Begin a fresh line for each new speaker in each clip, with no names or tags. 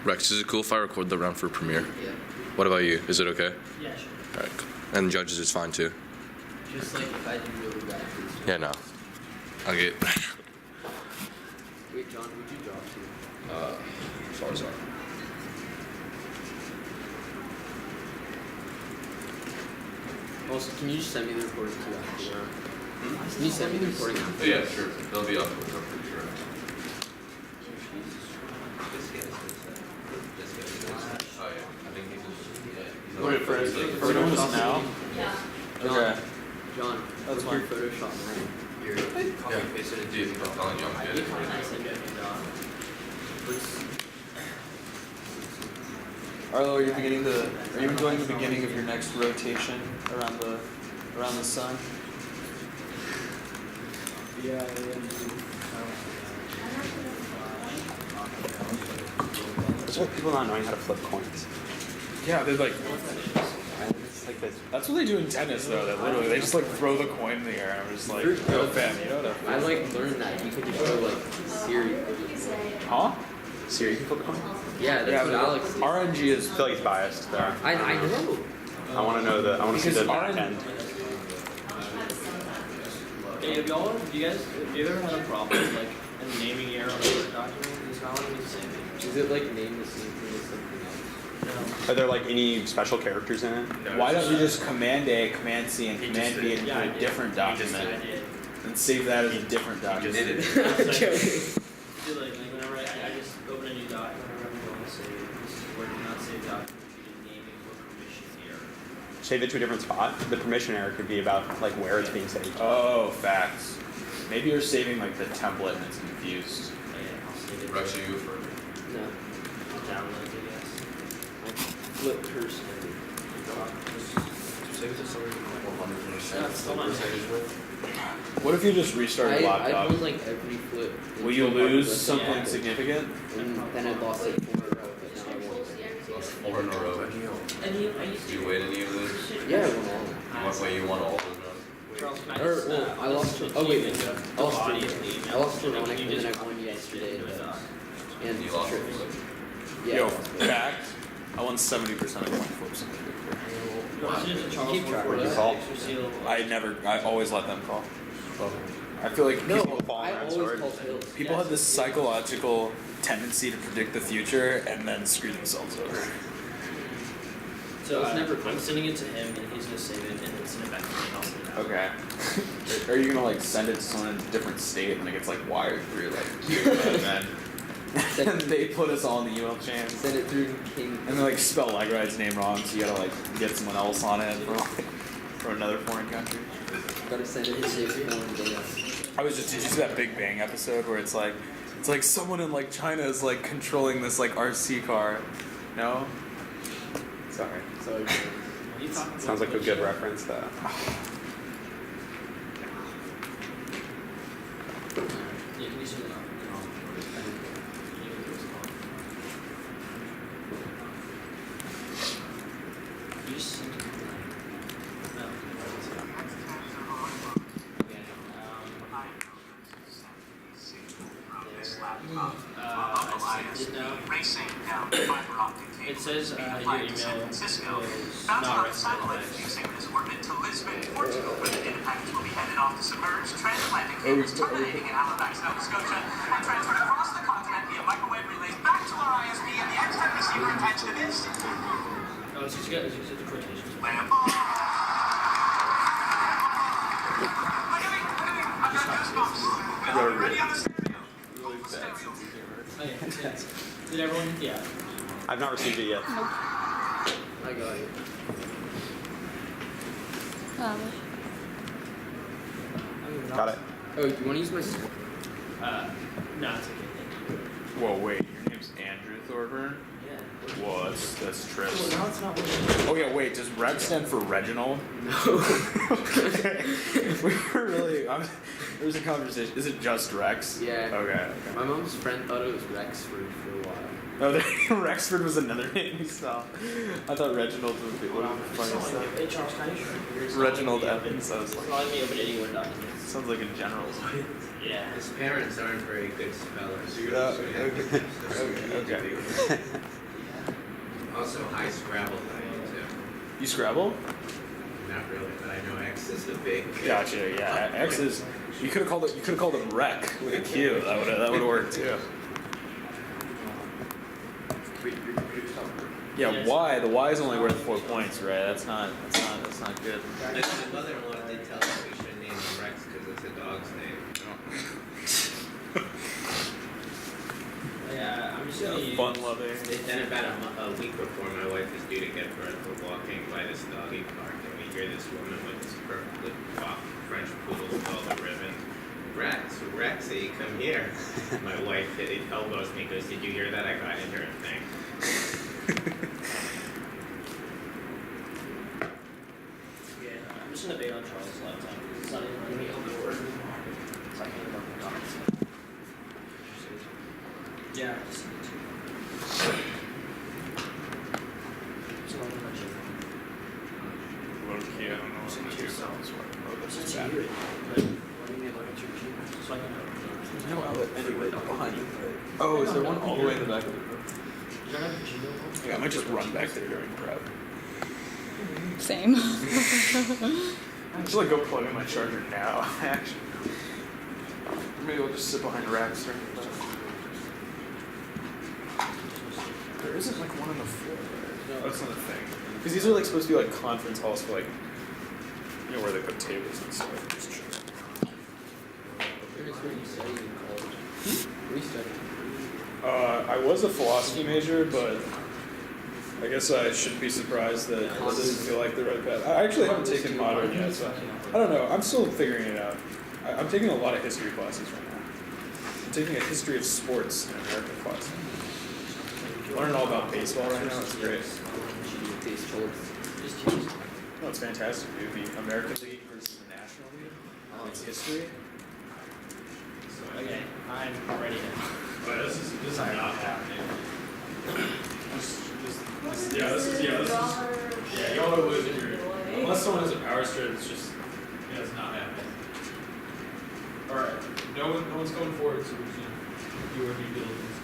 Rex, is it cool if I record the round for Premiere?
Yeah.
What about you? Is it okay?
Yeah, sure.
All right. And judges is fine too.
Just like if I do really bad, please.
Yeah, no. I'll get.
Wait, John, would you drop to?
Sorry.
Also, can you just send me the recording too after the round? Can you send me the recording after?
Yeah, sure. They'll be up. I'm pretty sure. Oh yeah, I think he's just.
Wait, for photos now?
Yeah.
John,
Okay.
John,
That's
put your Photoshop in.
Here, copy and paste it into you. I'm telling you, I'm good.
Arlo, are you enjoying the beginning of your next rotation around the sun?
Yeah,
It's like people not knowing how to flip coins.
Yeah, they're like,
It's like this.
that's what they do in tennis though, that literally, they just like throw the coin in the air and I'm just like, no fan, you know what
I like learned that you could just go like Siri.
Huh?
Siri can flip a coin?
Yeah, that's what Alex did.
RNG is,
I feel like it's biased there.
I know.
I want to know I want to see the back end.
Hey, have you guys ever had a problem with like a naming error on a Word document? It's not letting me save it.
Is it like name the same thing as something else?
Are there like any special characters in it?
why don't you just Command A, Command C, and
He
Command
just
B
did.
into
Yeah, I
a
did.
different
I
document
did.
and save that as a different document?
Did it?
So, like whenever I just open a new document, whenever I'm going to save, this is where do not save document due to naming or permission error.
Save it to a different spot. The permission error could be about like where it's being saved.
Oh, facts. Maybe you're saving like the template and it's confused.
Yeah, I'll save it.
Rex, are you for?
No.
Download, I guess.
Flip person.
Save it to somewhere 100%.
Yeah, it's still not
percentage with.
What if you just restart your
I've
laptop?
won like every flip.
Will you lose something
Yeah.
significant?
And then I lost like 4 in a row, but now I won.
Lost 4 in a row.
And I used
Do you win any of those?
Yeah, I won all of them.
You won all of them.
Charles, can I
Or,
just,
well, I lost to, oh wait, I lost to Veronica,
you
and then I
just
won yesterday,
do it,
and
You lost
Trips.
it.
Yeah.
Yo, fact, I won 70% of my flips.
Keep track of that.
I always let them call. I feel like
No,
fall
I
on
always
sword.
call tails.
people have this psychological tendency to predict the future and then screw themselves over.
So
It's never
I'm sending it to him and he's gonna save it and then send it back to me and I'll send it back.
Okay. Are you gonna like send it to someone in a different state and it gets like wired through like man? And they put us all in the email chain.
Send it through King.
And they like spell Legride's name wrong, so you gotta like get someone else on it from another foreign country.
Gotta send it to safe form data.
Did you see that Big Bang episode where it's like someone in like China is like controlling this like RC car? No? Sorry.
Sorry.
Sounds like a good reference though.
Yeah, can you send it off? You just sent it. No. I sent it now. It says your email was not recommended.
To Lisbon, Portugal, where the data package will be headed off to submerge, transatlantic cables terminating in Halifax, Nova Scotia, and transferred across the continent via microwave relays back to our ISP and the extent receiver attached to this.
Oh, it's just the quotations.
Look at me, I've got goosebumps. Ready on the stereo.
Oh, yeah. Did everyone? Yeah.
I've not received it yet.
I got it.
Got it.
Oh, you wanna use my score?
No, it's okay. Thank you.
Whoa, wait, your name's Andrew Thorburn?
Yeah.
What? That's
Well,
Trips.
now it's not working.
Oh yeah, wait, does Rex stand for Reginald?
No.
Okay. We were really, there was a conversation, is it just Rex?
Yeah.
Okay.
My mom's friend thought it was Rexford for a while.
No, Rexford was another name we saw. I thought Reginald would be one of the funniest stuff.
Hey, Charles, can I just
Reginald Evans, I was
It's
like,
not letting me open any Word document.
sounds like a general's.
Yeah.
His parents aren't very good spellers.
Okay.
Also, high Scrabble value too.
You Scrabble?
Not really, but I know X is the big.
Gotcha. Yeah, X is. You could have called it. You could have called it Rec with a Q. That would work too. Yeah, Y. The Y is only worth 4 points, right? That's not good.
My mother-in-law did tell us we shouldn't name him Rex because it's a dog's name.
Yeah, I'm just gonna use.
Fun loving.
And then about a week before my wife is due to give birth, we're walking by this doggy park and we hear this woman with this perfectly cocked French poodle with all the ribbon. Rexy, come here. My wife elbows me and goes, did you hear that? I got in here and thing.
Yeah, I'm just gonna bait on Charles' laptop. It's not even running me on the word. It's like in the docs. Yeah, I just need to. So I'm gonna check.
Low key, I don't know what my yourself is.
Since you hear it, like, why do you need to look at your keyboard? So I can know.
There's no outlet anyway behind it. Oh, is there one all the way in the back of the room?
You don't have your Gmail?
Yeah, I might just run back there during prep.
Same.
I should like go plug in my charger now, actually. Or maybe I'll just sit behind racks during prep. There isn't like one on the floor, right? No, that's not a thing. Because these are like supposed to be like conference halls for like, you know, where they put tables and stuff.
Where you studied in college? Where you studied?
I was a philosophy major, but I guess I shouldn't be surprised that it doesn't feel like the right path. I actually haven't taken modern yet, so I don't know. I'm still figuring it out. I'm taking a lot of history classes right now. I'm taking a history of sports in American class. Learning all about baseball right now is great. No, it's fantastic, dude. The American League versus the National League. It's history.
Okay, I'm ready now.
But this is not happening. Yeah, y'all are losing your. Unless someone has a power strip, it's just, yeah, it's not happening. All right, no one's coming forward, so we can do our due diligence.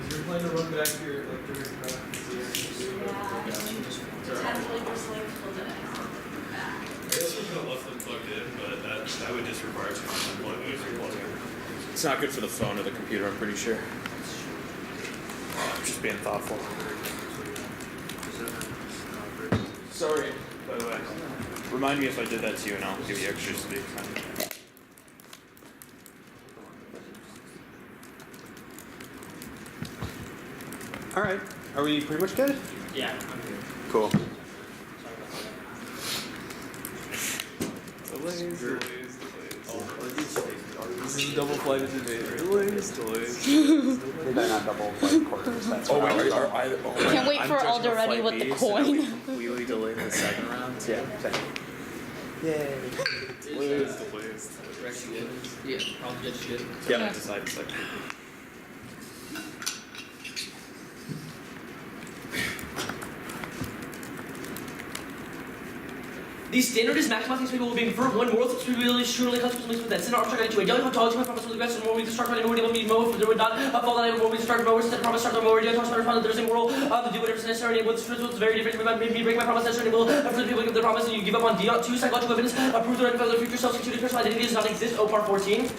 Is your plan to run back here like during prep?
Potentially just like till the next one.
I guess we're gonna left them plugged in, but that would just require too much unplugging. It's not good for the phone or the computer, I'm pretty sure. I'm just being thoughtful. Sorry, by the way. Remind me if I did that to you and I'll give you extra speak time.
Alright, are we pretty much good?
Yeah, I'm here.
Cool.
Sorry about that.
Delays. This is a double flighted debate. Delays.
They better not double like quarters. That's
Oh,
what I
wait,
was
Can't wait for Aldereti with the coin.
Completely delayed in the second round.
Yeah, second. Yay.
Delays.
Rex, you good? Yeah, probably just good.
Yeah, I decided second.
The standard is maximizing people will be inferred one moral really surely consequences with that. Sin arbitrary to a daily hotology, my promise will be best, and more we start running, more we be more, if there would not fall that more we start more, instead promise start more, we talk about there's a moral to do whatever's necessary, and what's very different. Me break my promise necessary, will after the people give their promise, and you give up on D2 psychological evidence, prove the right of the future self, security, personal identity does not exist. Part 14.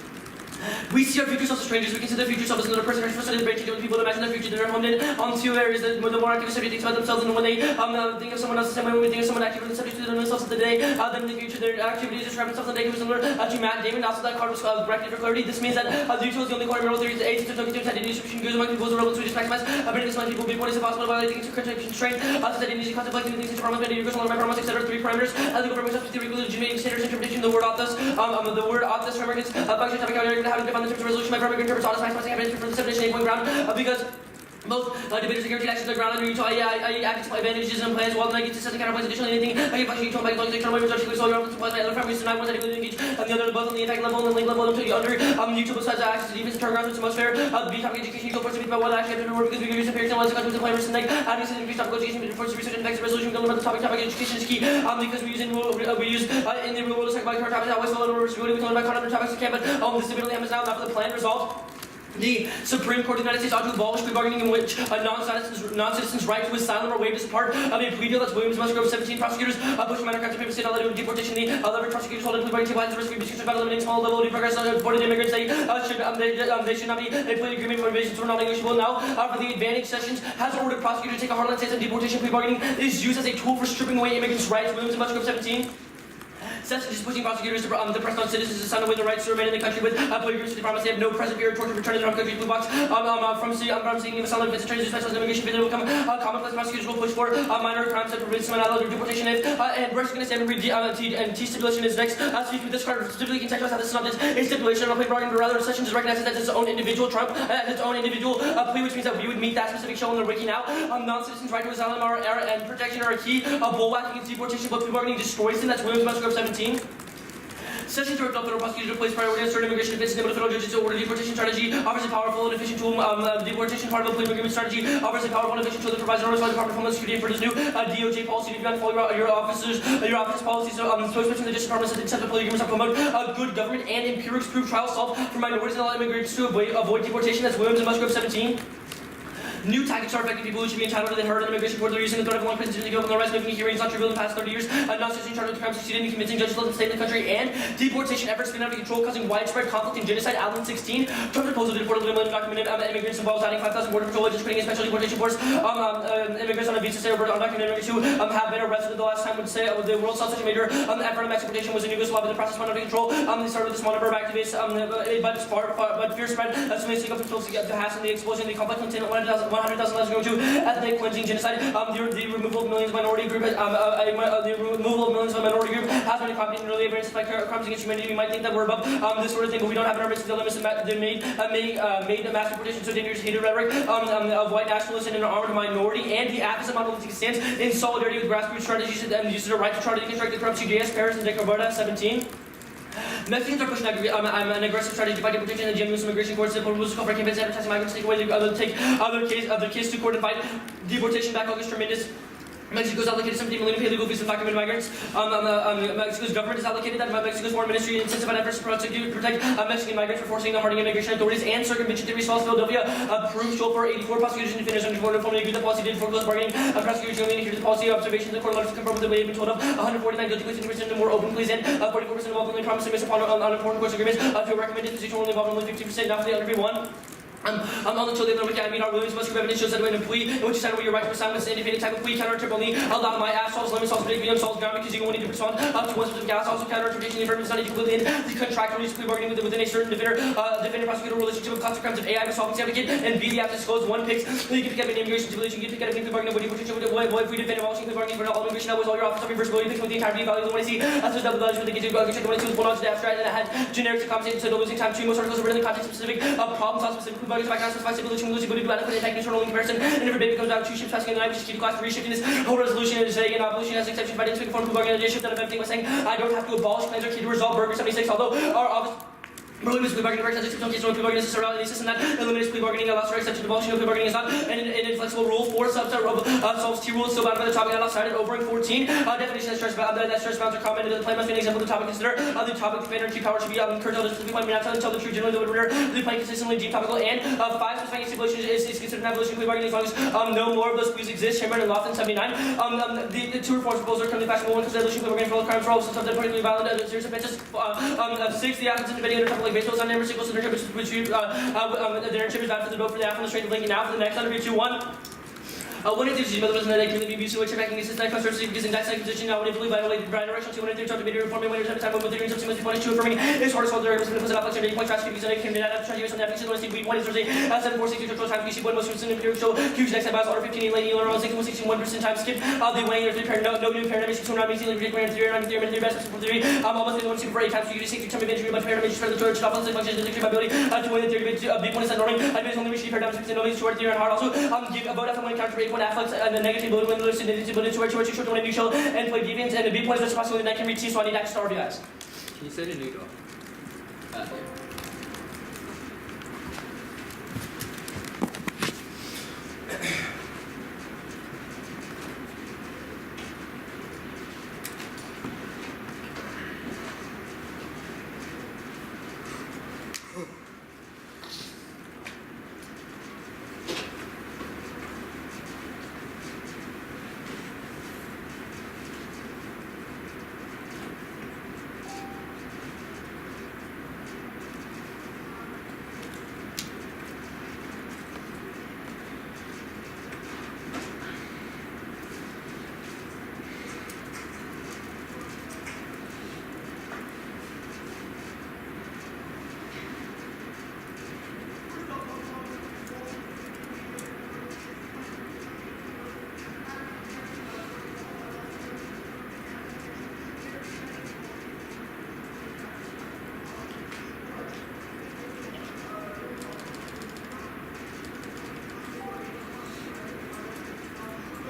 We see our future selves as strangers. We consider the future self as another person. We're studying brain with people to imagine their future. They're honed in on two areas. The more active subject thinks about themselves, and when they think of someone else the same way when we think of someone active, the subject to themselves of the day. Then in the future, their activities describe themselves in the day. Similar to Matt Damon. Also, that card was bracketed for clarity. This means that the usual is the only core moral theory. A system of identity distribution goes among people as a relevance. We just maximize. But this among people, be what is impossible about anything to constraint. Identity contemplating things into promise, universal, my promise, etc. 3 parameters. Legal frameworks of theory, legitimating standards, interpretation. The word Octas. The word Octas framework is function topic. How to define the terms of resolution. My framework interprets honest maximizing evidence for the definition 8 point ground because Both debaters and guaranteed actions on the ground under Utah active advantages and plans while negative to set the counterpoints. Additionally, anything I can actually Utah by going to external waivers, articles, all your office supplies by other families, and I want to engage on the other, both on the impact level and the link level, until you under Utah both sides access to defense and turnarounds, which is most fair. The B topic education, Utah force to be about what actually happened to work because we use the period and the planners and like adding to increased topical education, but force research and effective resolution, going about the topic education is key. Because we use in the real world to talk about current topics, always follow the reverse, we talk about current topics we can, but this stability happens now, not for the plan resolved. The Supreme Court of the United States ought to abolish plea bargaining in which a non-citizen's right to asylum or waived as part of a plea deal. That's Williams, Musgrove, 17 prosecutors pushing minor crimes of paper state all level deportation. The 11 prosecutors holding plea bargaining table has the risk of abuse by limiting small level of progress deported immigrants. They should not be a plea agreement for evasions were non-negotiable. Now, for the advantage sessions has ordered prosecutors to take a hard line stance on deportation. Plea bargaining is used as a tool for stripping away immigrants' rights. Williams, Musgrove, 17. Sessions is pushing prosecutors to press on citizens to sign away their rights to remain in the country with plea agreements to promise they have no present fear of torture return to their home country. Blue box from seeing asylum defense attorneys specialized immigration will become commonplace. Prosecutors will push for minor crimes that prevent someone out of deportation if and we're just going to stand and T stipulation is next. Speaking with this card specifically contextualize how this is not just a stipulation on a plea bargain, but rather Sessions is recognized as its own individual Trump its own individual plea, which means that we would meet that specific show in the wiki now. Non-citizens' right to asylum and protection are a key. Bulwark against deportation, but plea bargaining destroys them. That's Williams, Musgrove, 17. Sessions directs all federal prosecutors to place priority on certain immigration defense and federal judges to order deportation strategy, offers a powerful and efficient tool. Deportation part of a plea agreement strategy offers a powerful and efficient tool that provides an oversight Department of Homeland Security for this new DOJ policy to follow your office's policies. So, spokesperson of the Justice Department said to accept the plea agreements to promote good government and empirics-proof trial solved for minorities and all immigrants to avoid deportation. That's Williams and Musgrove, 17. New tactics are affecting people who should be entitled to the heard in immigration court. They're using the threat of long prison to give up on the rest, making hearings not trivial in the past 30 years. Non-citizen charged with crimes succeeded in convincing judges to let them stay in the country, and deportation efforts spin out of control, causing widespread conflict and genocide. Allen 16. Trump's proposal to deport undocumented immigrants involves adding 5,000 border patrol agents, creating a special deportation force. Immigrants on a visa stay over undocumented immigrants who have been arrested. The last time would say the world saw such a major effort of exportation was in Yugoslavia. The process went under control. They started with a small number of activists, but fear spread. So many stick up themselves to hasten the explosion. The conflict contained 100,000 lives ago to ethnic cleansing, genocide. The removal of millions of minority group, the removal of millions of minority group has been accompanied in early evidence like crimes against humanity. We might think that we're above this sort of thing, but we don't have in our midst the limits that made a mass deportation so dangerous. Hated rhetoric of white nationalists and an armed minority, and the absence of monolithic stance in solidarity with grassroots strategies and uses the right to try to deconstruct the corrupt CJS, Paris, and Decaborda, 17. Mexicans are pushing an aggressive strategy to fight deportation in the genuine immigration courts. The rules call for campaigns advertising migrants take away other kids to court and fight deportation back. August tremendous. Mexico's allocated 17 million to pay legal fees for undocumented migrants. Mexico's government has allocated that. Mexico's foreign ministry intensified efforts to protect Mexican migrants for forcing them hardening immigration authorities and circumvention theories. False Philadelphia approved show for 84 prosecutors and defenders under formally agreed the policy did foreclose bargaining. Prosecutors only adhered to the policy observations. The court letters confirmed that they had been told of 149 guilty pleas, 50% more open pleas, and 44% involved only promised to miss upon important course agreements. To a recommended position only involved only 50%. Now for the under one. Until the other I mean, our Williams Musgrove evidence shows that when a plea in which you sign away your right to assignment, an independent type of plea counter only allow my assholes, limits, solves, big solves ground because you only need to respond up to one specific gas. Also counter interpretation, the affirmative is not completely in the contractual use plea bargaining within a certain defender prosecutor relationship with classic crimes of A. I'm a solvency advocate, and B. The app disclosed one picks. You can pick up an immigration stipulation, you can pick up a plea bargaining, what if we defend abolishing plea bargaining for all immigration that was all your office of reversibility, with the entirety value of the 1AC. That's the double values with the kids who go check the 1AC with one on the abstract, and it had generic to compensate, so losing time. 2 most articles are written in the context specific problems, not specific plea bargains, back now specified losing ability to adequate attack internal comparison, and if a baby comes down 2 ships passing in the night, which is key to class 3 shifting this whole resolution is saying an abolition has exceptions by didn't speak form of bargaining in a shift that effecting was saying I don't have to abolish plans are key to resolve Burger 76, although our office prohibits plea bargaining works as no case no plea bargaining is a reality system that eliminates plea bargaining allows for exception to abolishing plea bargaining is not an inflexible rule. 4 subset solves 2 rules still bound by the topic not cited over in 14 definition that stress bounds are commented in the plan must be an example of the topic consider the topic commander in chief power should be curtailed to the point not tell the truth generally the order the plan consistently deep topical and 5 specifying stipulation is considered an abolition plea bargaining as long as no more of those pleas exist. Chamberlain and Lofton 79 the 2 reforms proposals are currently fashionable. 1 consider abolition plea bargaining for all crimes for all subject particularly violent serious offenses. 6 the absence of debating under topic like baseball on number 6 the internship is bad for the vote for the app on the straight link and now for the next under 2-1. One in three mother was not like really abuse which attacking system like controversy because in that side position now when it fully violate the direction to one in three to be reforming when every time one with the subsequently point to affirming is hard to there was an affliction point traffic because I can be that trying to use on affliction was we wanted to say 746 control traffic one most recent imperial show huge next about order 15 lady or 61% time skip the way your repair no new paradigm is 290 theory and theory best for theory almost the one super for 8 times you use 60 time eventually but paradigm is for the church office functions the ability to win the theory big one is norming I based on the machine paradigm 16 no short theory and hard also give about a one counter 8 one afflux and the negative ability when the ability short one new show and play defense and the big point is possibly that can reach so I need that to start you guys.
Can you send a new dog?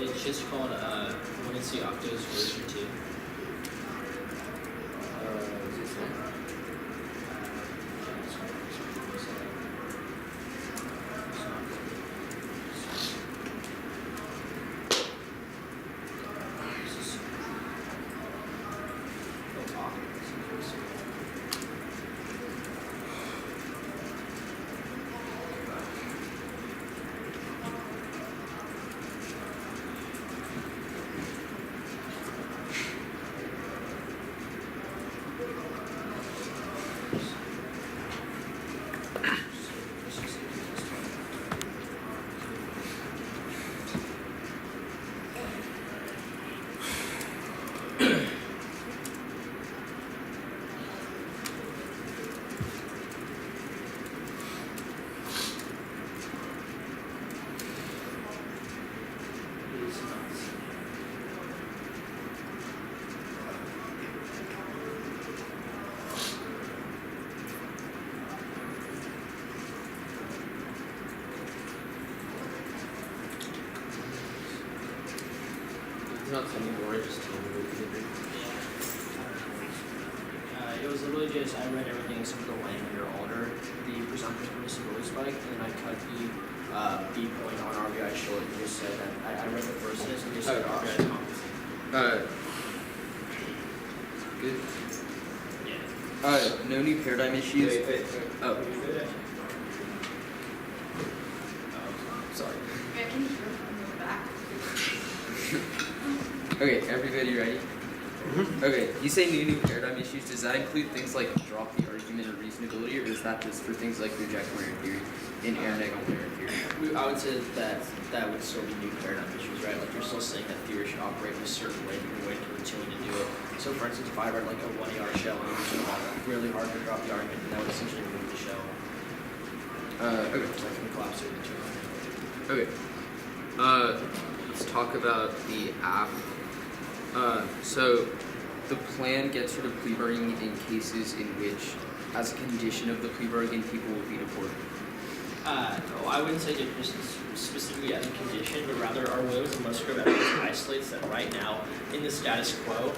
It's just called when it's the Octas version 2. Is it fine? It's not something more interesting. It was literally just I read everything except for the line under order, the presumptive permissibility spike, and then I cut the B point on RBI short and just said that I read the first list and just said RBI compensating. Good. Yeah. No new paradigm issues.
Wait.
Oh. Sorry.
Can you hear from the back?
Okay, everybody ready? Okay, you say new paradigm issues. Does that include things like drop the argument or reasonability, or is that just for things like reject linear theory and error-negative linear theory?
I would say that would still be new paradigm issues, right? Like you're still saying that theory should operate in a certain way, but you're waiting to routinely to do it. So for instance, if I read like a 1 AR shell and it was really hard to drop the argument, then that would essentially remove the shell.
Okay.
So I can collapse it into it.
Okay. Let's talk about the app. So the plan gets rid of plea bargaining in cases in which, as a condition of the plea bargain, people will be deported.
No, I wouldn't say just specifically as a condition, but rather our Williams and Musgrove evidence isolates that right now in the status quo,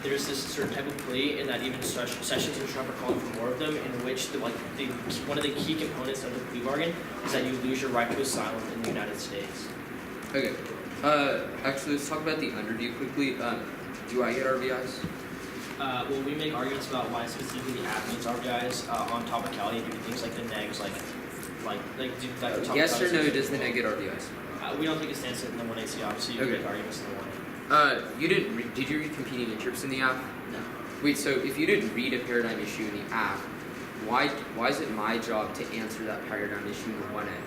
there's this certain type of plea, and that even Sessions and Trump are calling for more of them, in which one of the key components of the plea bargain is that you lose your right to asylum in the United States.
Okay. Actually, let's talk about the underview quickly. Do I get RBIs?
Well, we make arguments about why specifically the app needs RBIs on topicality due to things like the negs,
Yes or no, does the neg get RBIs?
We don't take a stance in the 1AC, obviously. You make arguments in the 1A.
You didn't did you read competing interests in the app?
No.
Wait, so if you didn't read a paradigm issue in the app, why is it my job to answer that paradigm issue in 1A?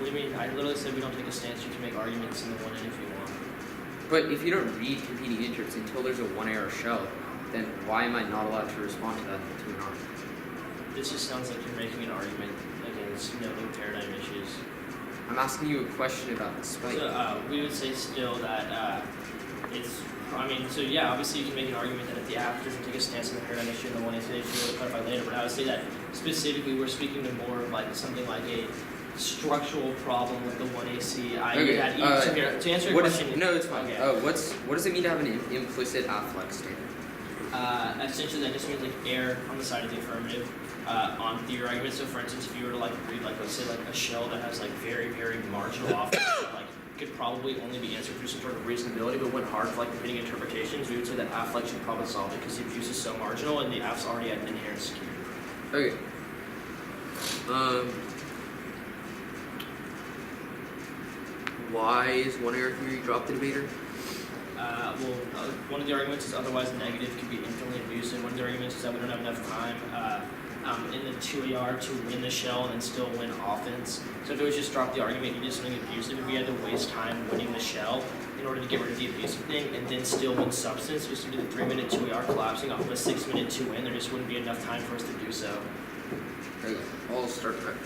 What do you mean? I literally said we don't take a stance. You can make arguments in the 1A if you want.
But if you don't read competing interests until there's a 1A or a shell, then why am I not allowed to respond to that to an argument?
This just sounds like you're making an argument against noting paradigm issues.
I'm asking you a question about the spike.
So we would say still that it's. I mean, so yeah, obviously you can make an argument that if the app doesn't take a stance on the paradigm issue and the 1A issue, we'll clarify later. But I would say that specifically we're speaking to more of like something like a structural problem with the 1AC.
Okay,
To answer your question.
No, it's fine.
Okay.
What does it mean to have an implicit afflex standard?
Essentially, that just means like err on the side of the affirmative on theory arguments. So, for instance, if you were to like read like let's say like a shell that has like very very marginal offense, that, like could probably only be answered through some sort of reasonability, but went hard for like repeating interpretations, we would say that afflex should probably solve it because the abuse is so marginal and the aff's already at an inherent security.
Okay. Why is 1A theory dropped in debater?
One of the arguments is otherwise negative could be infinitely abusive. One of the arguments is that we don't have enough time in the 2AR to win the shell and then still win offense. So if it was just drop the argument, you did something abusive, if we had to waste time winning the shell in order to get rid of the abusive thing and then still win substance, just to do the 3-minute 2AR collapsing off of a 6-minute 2-win, there just wouldn't be enough time for us to do so.
Okay, I'll start prep.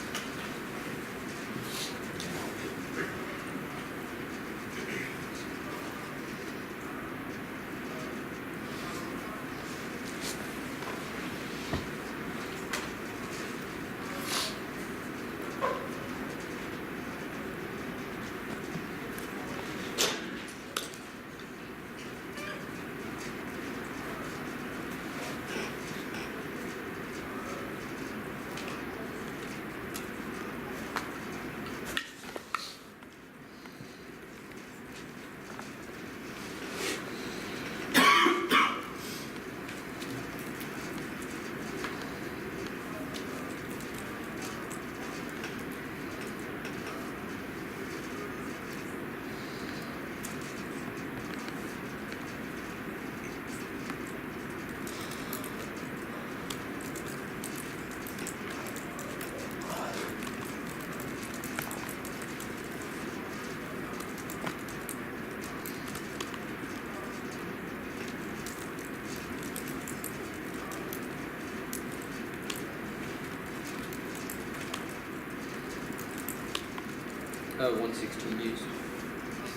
Oh, 116 used.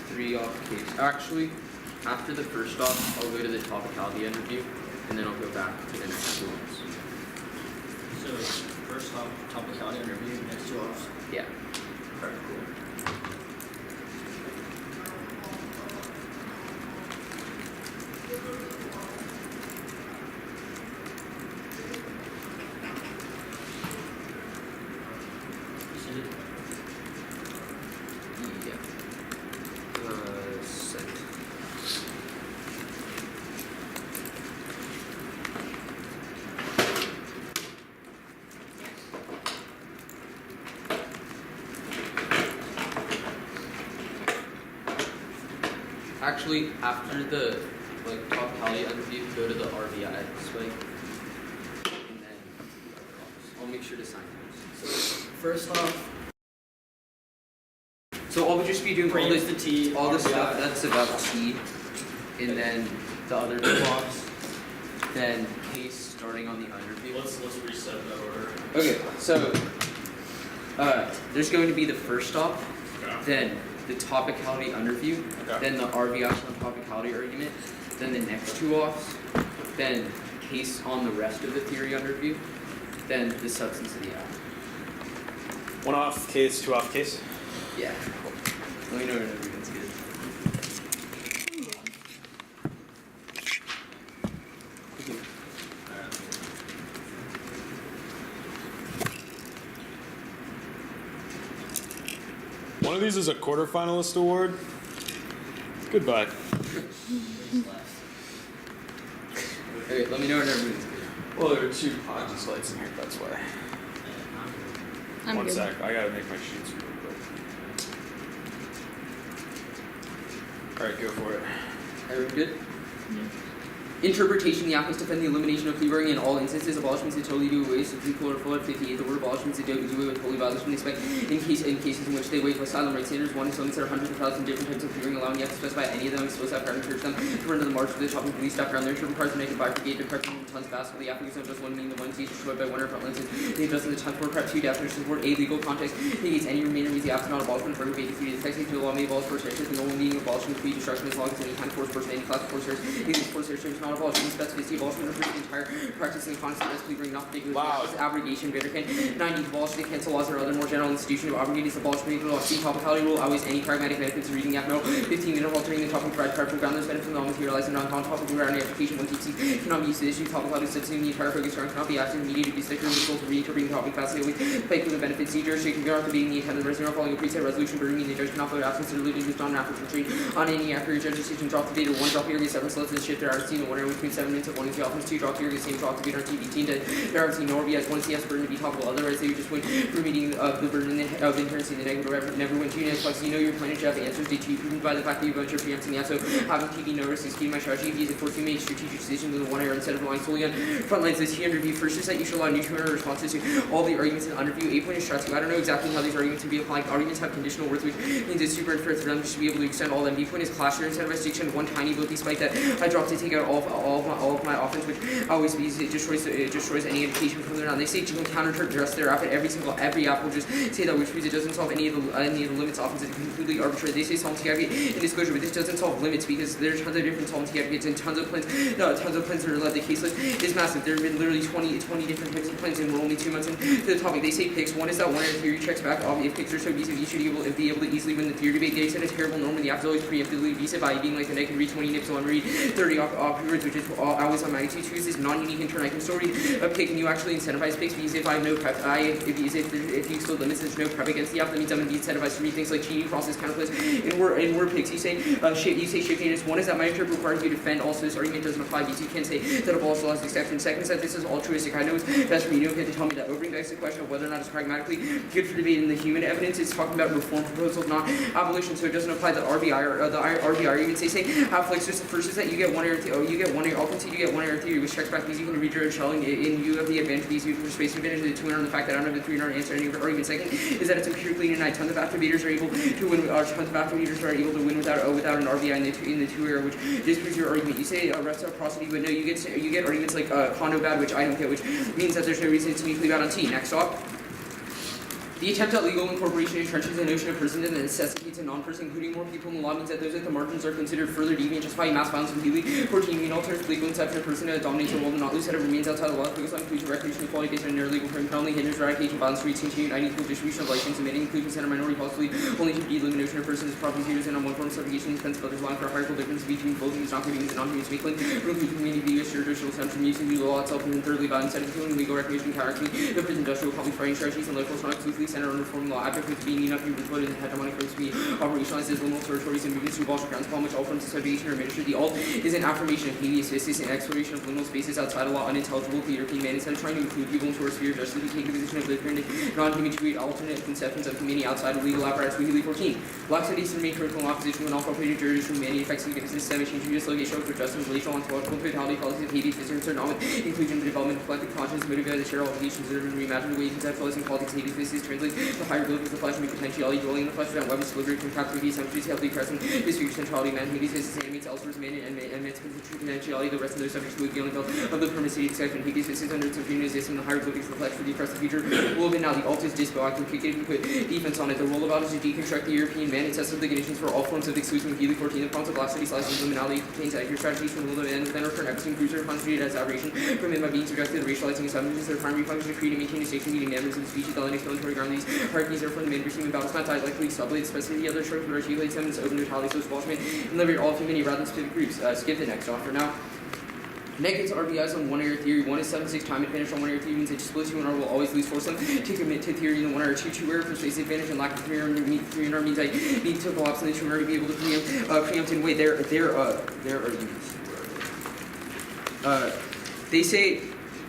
3 off case. Actually, after the first off, I'll go to the topicality interview, and then I'll go back to the next 2 offs.
So first off, topicality interview, next 2 offs.
Yeah.
Alright, cool.
Sent. Actually, after the topicality interview, go to the RVI spike, and then I'll make sure to sign those. So
First off,
So all would just be doing all
Raise
this,
the T,
all the
RBI.
stuff that's about T, and then the other 2 blocks, then case starting on the underview.
let's reset that order.
Okay, so there's going to be the first stop, then the topicality underview, then the RVI on topicality argument, then the next 2 offs, then case on the rest of the theory underview, then the substance of the app.
1 off case, 2 off case.
Yeah. Let me know when everyone's good.
One of these is a quarterfinalist award. Goodbye.
Okay, let me know when everyone's good.
Well, there are 2 Ponzi's lights in here, that's why.
I'm
One
good.
sec, I gotta make my sheets real quick. Alright, go for it.
Everyone good? Interpretation: the applicants defend the elimination of plea bargaining in all instances. Abolishments that totally do away. Supreme Court of 58. The word abolishments that do away with wholly violation. They expect in cases in which they waive asylum rights standards. One is there are hundreds of thousands of different types of plea bargaining, allowing you to specify any of them. Exposed after encourage them to run to the march for the shopping police staff around their term cards and make a bifurcate department in tons fast. For the applicants of just one meaning the one teacher destroyed by one or front lenses. They adjust in the time for prep 2 definitions for a legal context. Negates any remainder means the absent not abolishment for 83. The text to the law may abolish force searches. The normal meaning of abolishment is destruction as long as any kind of force person any class of force search. These force searches not abolishment specificity. Abolishment refers to the entire practice and concept as plea bargaining, not particular abrogation. Bitterkin. 90. Abolish the cancel laws or other more general institution of abrogate is abolished. See topicality rule always any pragmatic benefits of reading no. 15. Altering the topic provide practical groundless benefits of non-materialized and non-topical grounding application. One TC cannot be used to issue topicality substituting the entire focus ground cannot be active immediately to be sticker with the goal to reinterpreting the topic facility play for the benefits. See jurisdiction cannot be being the intended resident following a preset resolution burning the judge cannot vote absence or limited with non-African trade on any accurate judge decision. Drop the data 1. Drop the area 7 slots and shift their RC in 1 area between 7 minutes of 1 and 2 offense. 2. Drop the area same drop the data on TV 18 to their RC nor be as 1 CS burden to be topical. Otherwise they would just win for meeting of the burden of inherency the negative or never win 2 next plus you know your plan to have the answers they cheat proven by the fact that you vote your preempting the so having TV notice executing my strategy is for to make strategic decisions in the 1 area instead of relying solely on front lines. This here review first is that you should allow neutral responses to all the arguments in underview. 8 point is stressing. I don't know exactly how these arguments can be applied. Arguments have conditional words, which means it's super inferred for them to be able to extend all of them. B point is clash instead of restriction. 1 tiny ability spike that I dropped to take out all of my offense, which always means it destroys any indication from there on. They say you can counter to address their app, and every app will just say that, which means it doesn't solve any of the limits. Offense is completely arbitrary. They say solvency aggregate in disclosure, but this doesn't solve limits because there's tons of different solvency aggregates and tons of plans that are like the case list is massive. There have been literally 20 different types of plans, and we're only 2 months into the topic. They say picks. 1 is that 1 area theory checks back. If picks are so easy, you should be able to easily win the theory debate. They said a terrible norm in the app is always preemptively evasive by being like the I can read 20 nips, so I'm read 30 afterwards, which is always on magnitude. 2 is this non-unique in turn. I can still read a pick, and you actually incentivize picks because if I have no prep, if you still limits, there's no prep against the app. That means I'm going to be incentivized to read things like cheating, crosses, counterplays, and word picks. You say shifting is 1 is that my interpret requires you to defend. Also, this argument doesn't apply because you can't say that abolish laws exception. 2nd is that this is altruistic. I know it's best for you. You don't get to tell me that. Opening begs the question of whether or not it's pragmatically good for debate in the human evidence. It's talking about reform proposals, not abolition, so it doesn't apply the RBI or the RBI arguments. They say half-flex. The first is that you get 1 area theory. You get 1 area. Often you get 1 area theory, which checks back because you can read your own shelling, and you have the advantage of these for space advantage. The 200 on the fact that I don't have the 300 answer any of the arguments. 2nd is that it's empirically denied. Tons of activators are able to win. Tons of activators are able to win without an RBI in the 2 area, which disproves your argument. You say reciprocity, but no, you get arguments like condo bad, which I don't get, which means that there's no reason to be bad on T. Next up. The attempt at legal incorporation entrenches the notion of person and necessitates a non-person, including more people in the law, means that those at the margins are considered further deviant, justifying mass violence completely. 14, mean alternative legal inception of person that dominates the world and not lose head of remains outside the law, focus on inclusion, recreation, equality based on near legal frame, not only hinders eradication, violence, streets, continued unequal distribution of license, admitting inclusion center minority possibly only to be elimination of persons, property users, and on one form of subrogation, defense of others, allowing for a hierarchical difference between both humans, non-humans, and non-humans, weakling, removing community view, traditional stems from using the law itself, and then thirdly, violence, instead of killing legal recreation, character, the prison industrial public fighting strategies, and local not exclusively centered on reforming law. With being enough, you would in hegemonic groups be operationalized as liminal territories and movements to abolish grounds upon which all forms of subjugation are administered. The alt is an affirmation of habeas fistus and exploration of liminal spaces outside of law, unintelligible to the European man. Instead of trying to include people into our sphere, justly we take the position of liberating non-human to create alternate conceptions of community outside of legal apparatus. We 14. Black studies remain critical in opposition when all-appropriated jurisdiction humanity affects the systemic change to dislocation of justice, relational, ontological, totality, policies of habeas fistus, concerned not with inclusion, development, collective conscience, motivated by the shared obligations, observed and reimagined the way conceptualizing politics, habeas fistus translate the higher ability of the flesh and potentiality dwelling in the flesh without weapons delivered from captivity, assumptions, healthy present, disfigure centrality, man, habeas fistus animates elsewhere's man and admits potentiality, the rest of their subjects will be beyond the belt of the permissive exception. Habeas fistus under its opinion exists in the higher abilities of the flesh for the oppressive future. Will have been now the alt is dispo, I can put defense on it. The role about is to deconstruct the European man, assess the conditions for all forms of exclusion with 14. The prompts of black study slices liminality contains accurate strategies from the will of end, then return everything cruiser constituted as aberration from men by being subjected to racializing assumptions. Their primary function to create and maintain distinction between members of the species, the line explanatory ground. These hierarchies are from the men receiving battles, not tied likely sublet, specificity, other short to articulate some open neutrality, social abolishment, and liberate all humanity rather than specific groups. Skip the next offer now. Negatives RBIs on 1 area theory. 1 is 7-6 time advantage on 1 area theory means that splits you and R will always lose force them to commit to theory in the 1 area 2 area for space advantage and lack of 3 area means I need to collapse in the 2 area to be able to preempt and wait their arguments. They say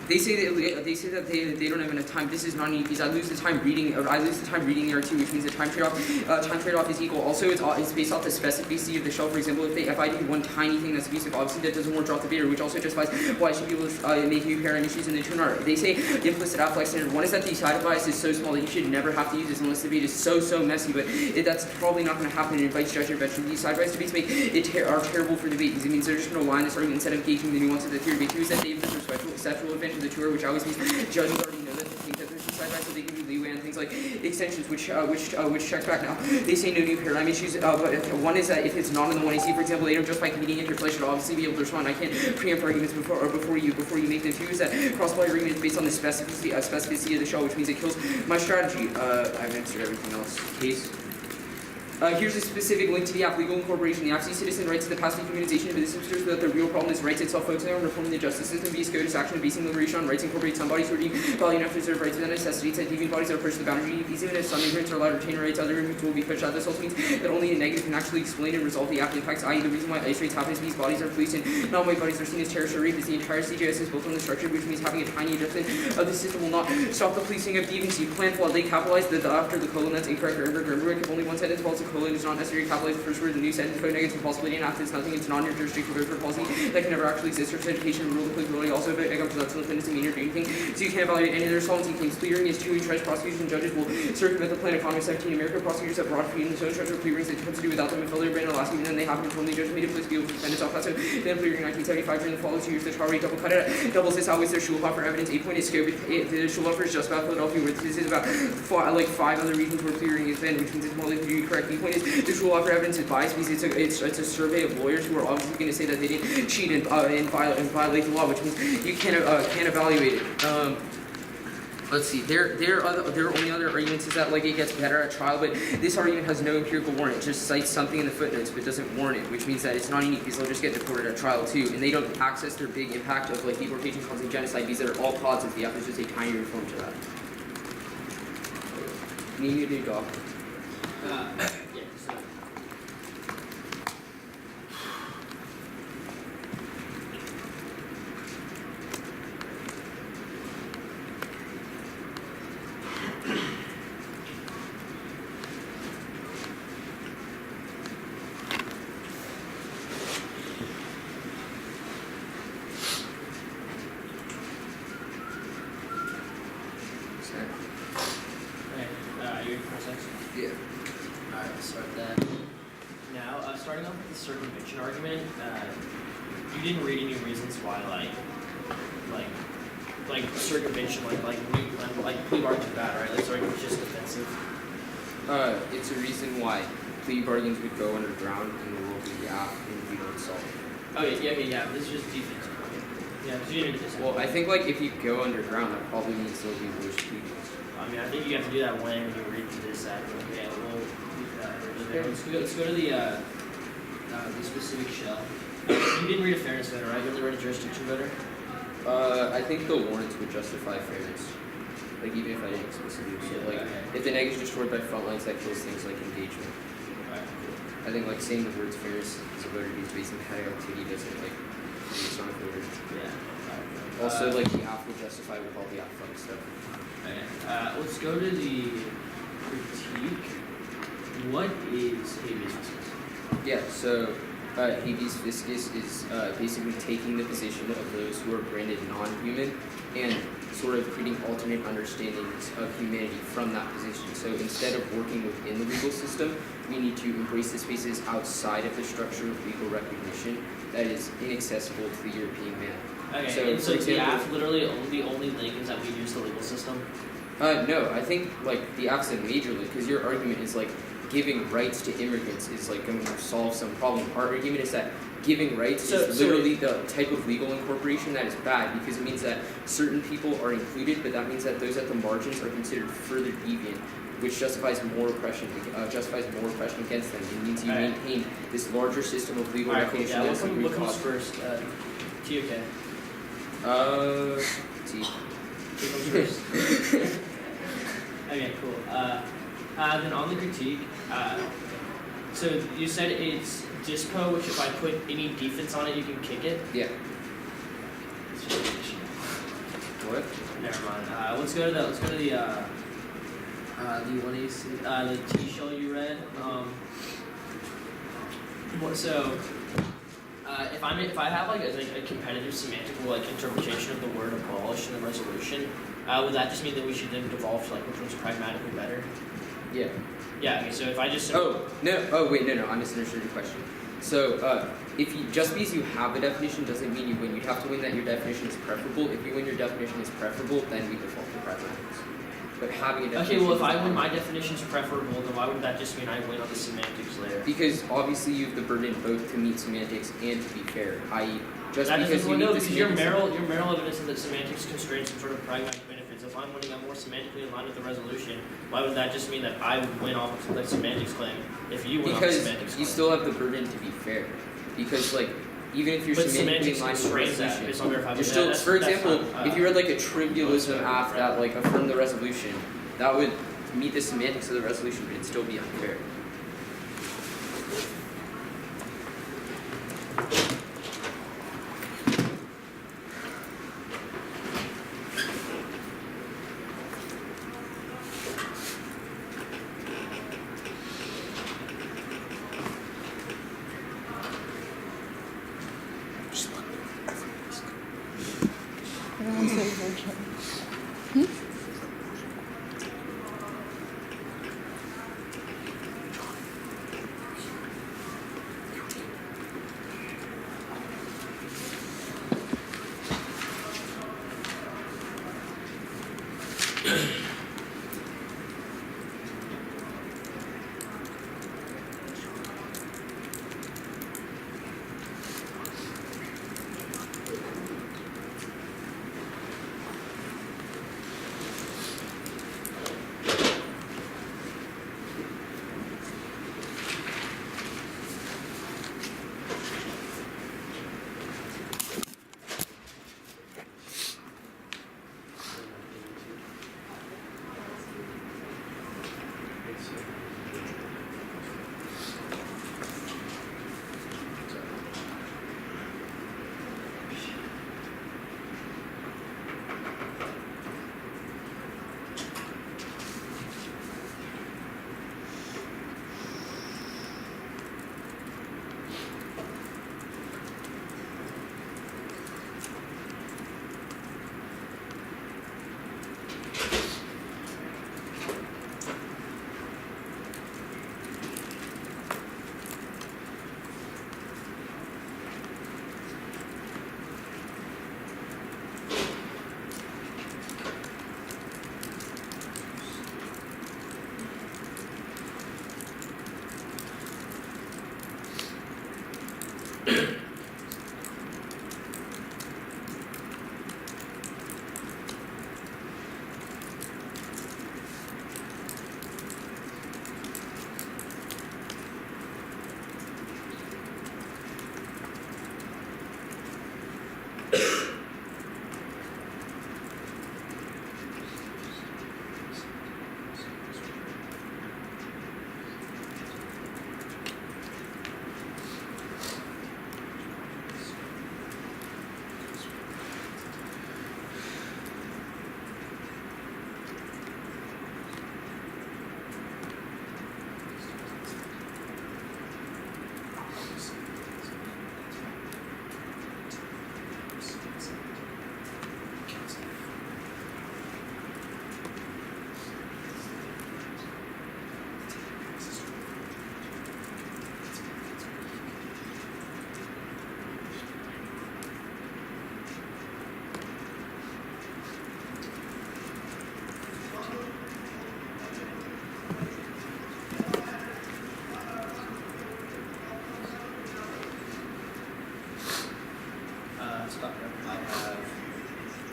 They say that they don't have enough time. This is not unique because I lose the time reading the R2, which means the time trade-off is equal. Also, it's based off the specificity of the shell. For example, if I do one tiny thing that's abusive, obviously that doesn't work off the beta, which also justifies why I should be able to make new paradigm issues in the tune are. They say the implicit afflex standard. One is that the side bias is so small that you should never have to use this unless the beta is so messy. But that's probably not going to happen. It invites judge intervention. These side bias debates are terrible for debate because it means they're just going to lie in this argument instead of gauging the nuance of the theory. Debate 2 is that they have the perceptual advantage of the tour, which always means judges already know that they think that there's a side bias, so they give you leeway on things like extensions, which checks back now. They say no new paradigm issues, but one is that if it's not in the 1AC, for example, they don't just by competing interplay should obviously be able to respond. I can't preempt arguments before you make them. 2 is that cross-play argument is based on the specificity of the shell, which means it kills my strategy. I've answered everything else. Case. Here's a specific link to the app, legal incorporation. The app's citizen rights to the passive communization of this observes that the real problem is rights itself, focusing on reforming the justice system. Via SCOTUS action of basing liberation on rights incorporate some bodies who are deemed value enough to deserve rights without necessity. That deviant bodies are pushed to the boundary. Even if some immigrants are allowed to retain rights, other immigrants will be pushed out. This also means that only a negative can actually explain and resolve the app impacts, i.e. the reason why ice raids happen is these bodies are policed and non-white bodies are seen as terrorists or rapists. The entire CJS is built on the structure, which means having a tiny adjustment of the system will not stop the policing of deviancy. Plan while they capitalize the after the colon, that's incorrect. Remember, if only one sentence follows the colon, it's not necessary to capitalize the first word of the new sentence. Code negates the possibility and after it's nothing, it's non jurisdictional verb for policy that can never actually exist. Search education rule of applicability also about negative results in the tendency mean or do anything. So you can't evaluate any of their solvency claims. Plea hearing is 2 entrenched prosecutors and judges will circumvent the plan of Congress 17. American prosecutors have broad freedom to structure plea hearings that have to do without them and failure brand Alaska, and then they happen to only judge made a place to be able to defend itself. That's then plea hearing 1975 during the following 2 years the trial rate double cut it doubles this always their Schulhofer evidence 8 point is scope. The Schulhofer is just about Philadelphia, where this is about 5 other regions where plea hearing has been, which means it's more likely to be correct. The point is the Schulhofer evidence is biased because it's a survey of lawyers who are obviously going to say that they didn't cheat and violate the law, which means you can't evaluate it. Let's see. Their only other arguments is that like it gets better at trial, but this argument has no empirical warrant. It just cites something in the footnotes, but doesn't warrant it, which means that it's not unique because they'll just get deported at trial too, and they don't access their big impact of like deportation causing genocide. These are all causes. The app is just a tiny reform to that. Need you to go.
Starting off with the circumvention argument, you didn't read any reasons why, like circumvention, like plea bargains are bad, right? Like, sorry, it's just offensive.
It's a reason why plea bargains would go underground in the world of the app and we don't solve it.
Oh yeah. This is just defense. Yeah, because you didn't get this.
Well, I think like if you go underground, that probably means there'll be worse plea deals.
I mean, I think you have to do that when you read through this app. Okay, we'll leave that over there. Let's go to the specific shell. You didn't read a fairness voter, right? You only read a jurisdiction voter?
I think the warrants would justify fairness. Like even if I didn't explicitly. So like if the neg is destroyed by frontlines, that kills things like engagement.
Okay.
I think like saying the words fairness is a voter who's based on competitive activity doesn't like based on a voter.
Yeah.
Also like the app will justify with all the upfront stuff.
Okay. Let's go to the critique. What is habeas fiscus?
Yeah, so habeas fiscus is basically taking the position of those who are branded non-human and sort of creating alternate understandings of humanity from that position. So instead of working within the legal system, we need to embrace the spaces outside of the structure of legal recognition that is inaccessible to the European man.
Okay,
so,
and so
for example,
the app literally the only link is that we use the legal system?
No, I think like the app's a major link because your argument is like giving rights to immigrants is like going to solve some problem. Our argument is that giving rights is literally the type of legal incorporation that is bad because it means that certain people are included, but that means that those at the margins are considered further deviant, which justifies more oppression against them. It means you maintain this larger system of legal recognition.
Yeah, what comes first? T or K?
T.
T comes first. Okay, cool. Then on the critique, so you said it's dispo, which if I put any defense on it, you can kick it?
Yeah. what?
Never mind. Let's go to the what do you see? The T shell you read. If I have like a competitive semantical like interpretation of the word abolished in the resolution, would that just mean that we should then devolve to like which one's pragmatically better?
Yeah.
Yeah. Okay. So if I just
Oh wait, no, I misunderstood your question. So if you just because you have a definition doesn't mean you win. You'd have to win that your definition is preferable. If you win your definition is preferable, then we default to pragmatics. But having a definition.
Okay. Well, if I win my definition is preferable, then why would that just mean I win on the semantics layer?
Because obviously you have the burden both to meet semantics and to be fair. I.e., just
that
because you meet the
because your
semantics.
Merrill evidence is that semantics constrains some sort of pragmatic benefits. If I'm winning, I'm more semantically in line with the resolution. Why would that just mean that I would win off of the semantics claim if you win off the semantics claim?
You still have the burden to be fair. Because like even if you're
but
semantically in line with the
that,
resolution, you're still. For example, if you read like a trivialism act that like affirmed the resolution, that would meet the semantics of the resolution, but it'd still be unfair.
Everyone's so virgin.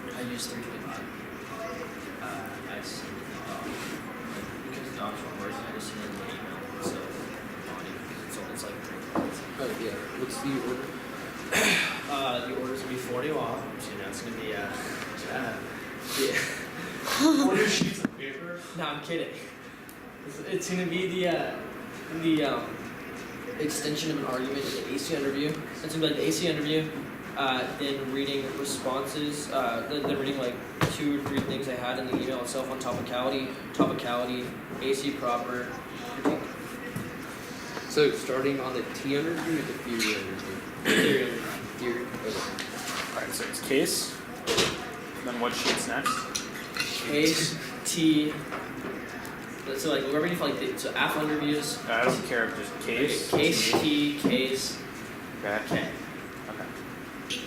I use 325. I send because the docs weren't working, I just sent it in an email. So it's like
Oh yeah. What's the order?
the order's gonna be 40 off. So you know it's gonna be yeah.
40 sheets of paper?
No, I'm kidding. It's gonna be the extension of an argument in the AC interview. It's gonna be like the AC interview, then reading responses, then reading like 2 or 3 things I had in the email itself on topicality, AC proper, critique.
So starting on the T underview or the theory underview? Theory. Okay.
Alright, so it's case. Then what sheet's next?
Case, T. So like we're reading for like so app underviews.
I don't care if just case.
Okay, case, T, case,
Okay.
K.
Okay.
Okay,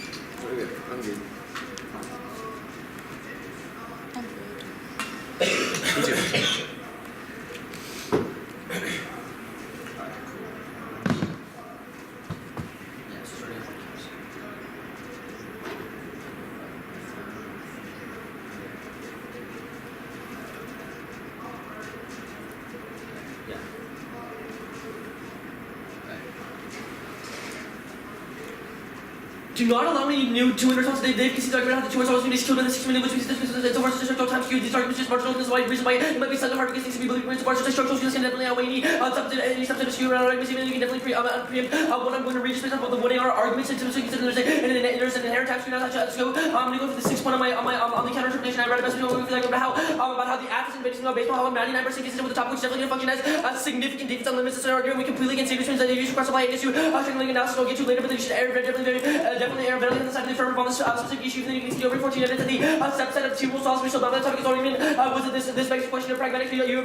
I'm good.
I'm good.
Me too.
Yeah, so starting off with case. Yeah.
Do not allow any new 200 results. They can see the argument how the 2 results mean killed in the 6 minute, which means this is so far structural times skewed. These arguments just marginal. This is why reason why it might be slightly hard to get things to be believed. It's partial structural skills can definitely outweigh any substantive skew around arguments. Even you can definitely preempt what I'm going to read just based on the 1AR arguments and so there's an inherent time skew. Now let's go. I'm going to go for the 6th one on the counter interpretation. I read a message about how the app is based on how I'm 99% consistent with the topic, which definitely going to function as significant defense on limits. This argument we completely can see which means that you should cross apply against you. Strengthening analysis will get you later, but then you should definitely err on the side of the firm on this specific issue. Then you can see over 14 evidence that the subset of 2 will solve which so about that topic is argument. Was it this begs the question of pragmatic? You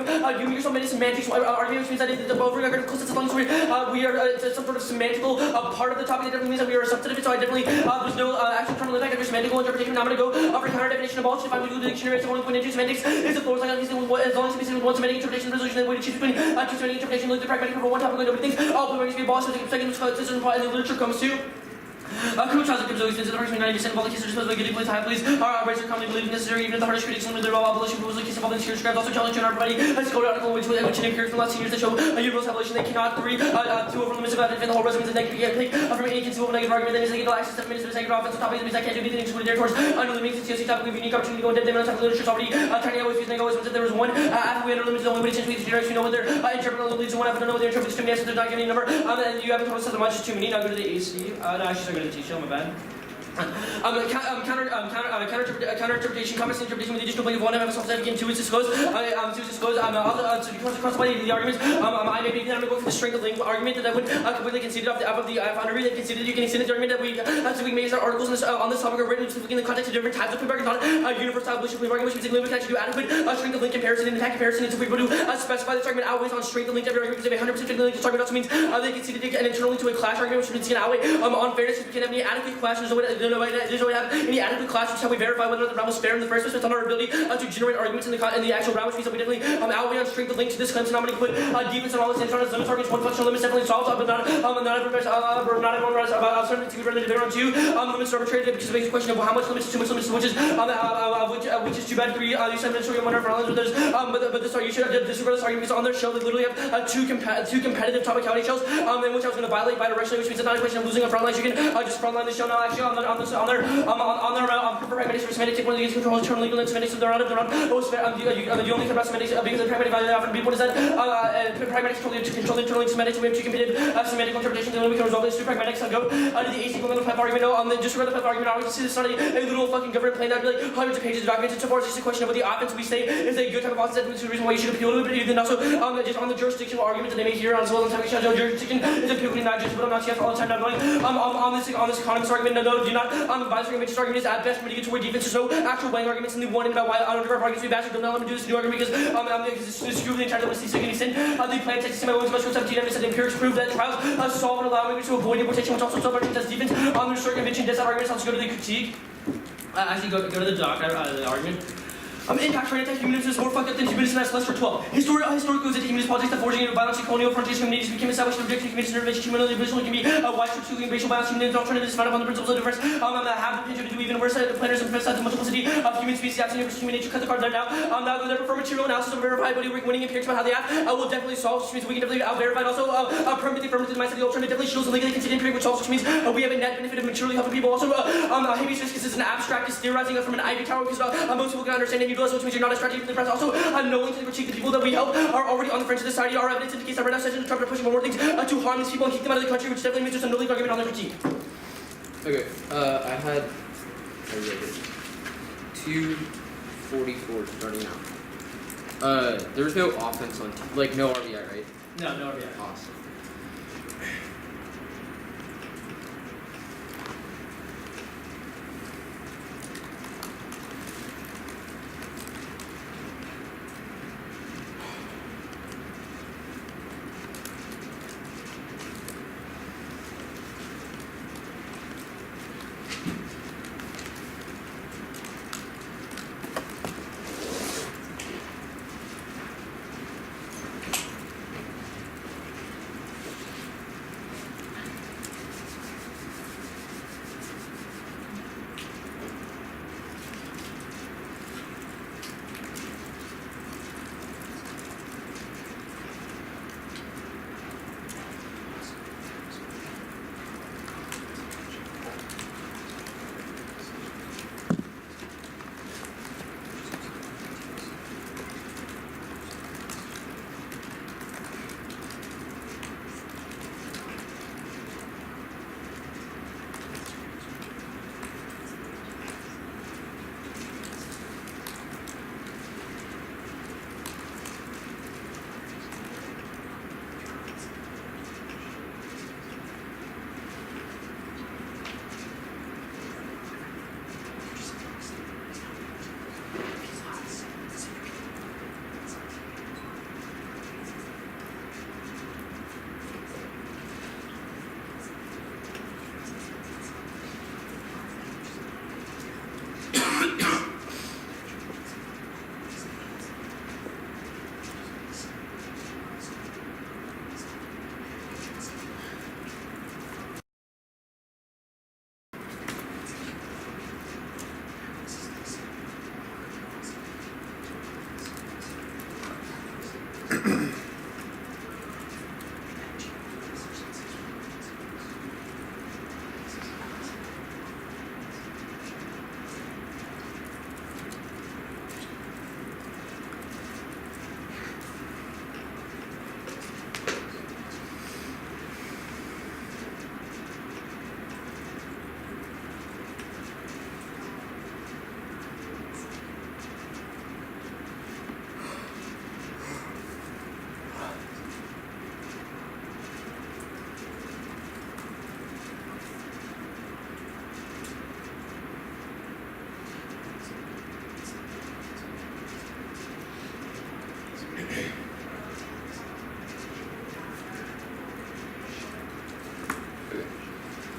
yourself made a semantics argument, which means that the over regard close to long story. We are some sort of semantical part of the topic. That definitely means that we are a subset of it. So I definitely there's no actual terminal impact. There's semantical interpretation. Now I'm going to go for counter definition of abolished. If I'm going to do the dictionary, so 1.2 semantics is the floor. Like as long as we see with one semantic interpretation resolution, then we choose between 2 semantic interpretation. Look at the pragmatic for one topic. Nobody thinks all the to be abolished. Second, and the literature comes to. Criminal trials and criminal expenses, the first 90% of all the cases are supposed to be getting police, high police, our rights are commonly believed necessary, even if the hardest critics limit their abolition rules, like case involving serious crimes, also challenge to everybody. I scored an article which appears from the last 10 years that show a universal abolition. They cannot agree to over limits about defend the whole residence and they can take from any conceivable negative argument. That means they get access to minutes of the second offensive topic. That means I can't do anything excluded there towards under limits. It's a topic we have unique opportunity to go in depth. They might have literature already trying to always use. They always that there was one after we under limits, the only way to change we generate. We know what their interpreter leads to one after know what their interpreter is too many. So they're not giving a number. And you haven't told us as much as too many. Now go to the AC. No, actually, I'm going to teach you. My bad. Counter interpretation, comments interpretation with the additional blank of 1 and self-significant 2 is disclosed. Cross by the arguments. I may be I'm going to go for the strength of link argument that I would completely concede off the foundry. They conceded you can extend the argument that we made our articles on this topic are written specifically in the context of different types of plea bargains, not universal abolition plea bargain, which means we can actually do adequate strength of link comparison and attack comparison. And so if we were to specify this argument outweighs on strength of link to every argument, because if 100% strength of link, this argument also means they conceded and internally to a clash argument, which means you can outweigh on fairness. If we can have any adequate clash, there's no way to have any adequate clash, which is how we verify whether the round was fair in the first place, based on our ability to generate arguments in the actual round, which means that we definitely outweigh on strength of link to this claim. So now I'm going to put defense and all this internal limits arguments. One functional limit definitely solved, but not everyone runs about certain to be running to on 2 limits are arbitrary because it makes a question of how much limits is too much limits, which is too bad. 3 you said ministry and 1 for all others. But this you should disregard this argument because on their show they literally have two competitive topicality shows in which I was going to violate bidirectionally, which means it's not a question of losing on front lines. You can just front line the show now actually on their pragmatic semantics, take one of these controls, turn legal and semantics of the round. You only care about semantics because the pragmatic value often people is that pragmatics control internal semantics. We have 2 competitive semantic interpretations, and then we can resolve these 2 pragmatics. I'll go to the AC equivalent of PEP argument. On the disregard the PEP argument, I always see this study a little fucking government plane that would be like hundreds of pages of documents. And so far, it's just a question of what the offense we say is a good type of offense. That's the reason why you should appeal to it. But then also just on the jurisdictional arguments that they make here as well. On topic shows jurisdiction is appealing not just, but I'm not all the time not knowing on this economist argument. No, do not advisory interest argument is at best mitigated toward defense. There's no actual weighing arguments in the one and about why I don't give our arguments we bash. Don't let me do this new argument because this screw the entire list. So can extend the plan text to my own special 17 evidence that the empirics prove that trials solve and allow me to avoid deportation, which also solve arguments as defense. On the circumvention does that argument. Let's go to the critique. Actually, go to the doc. The argument. Impact for anti-humanism is more fucked up than humanism. That's less for 12. Historically, is anti-humanist politics that forging violence, colonial frontiers, communities became established in objection to humanist intervention, humanity, visually can be widespread to racial violence, humanism, alternatives founded on the principles of difference. Have the potential to do even worse. The planners and the multiplicity of human species, absolutely versus human nature. Cut the card there now. Now go there for material analysis of verifiability, winning empirics about how the app will definitely solve, which means we can definitely out-verify. Also, permanently the mindset of the alternative definitely shows a legally conceded empiric, which also means we have a net benefit of materially helping people. Also, habeas fiscus is an abstract, is theorizing from an ivy tower because most people can understand and utilize, which means you're not abstract. The press also knowing to critique the people that we help are already on the fringe of society. Our evidence indicates that right now sessions are trying to push more things to harm these people and kick them out of the country, which definitely means there's a no legal argument on their critique.
Okay, I wrote it. 244 starting out. There's no offense on, like no RBI, right?
No, no RBI.
Awesome.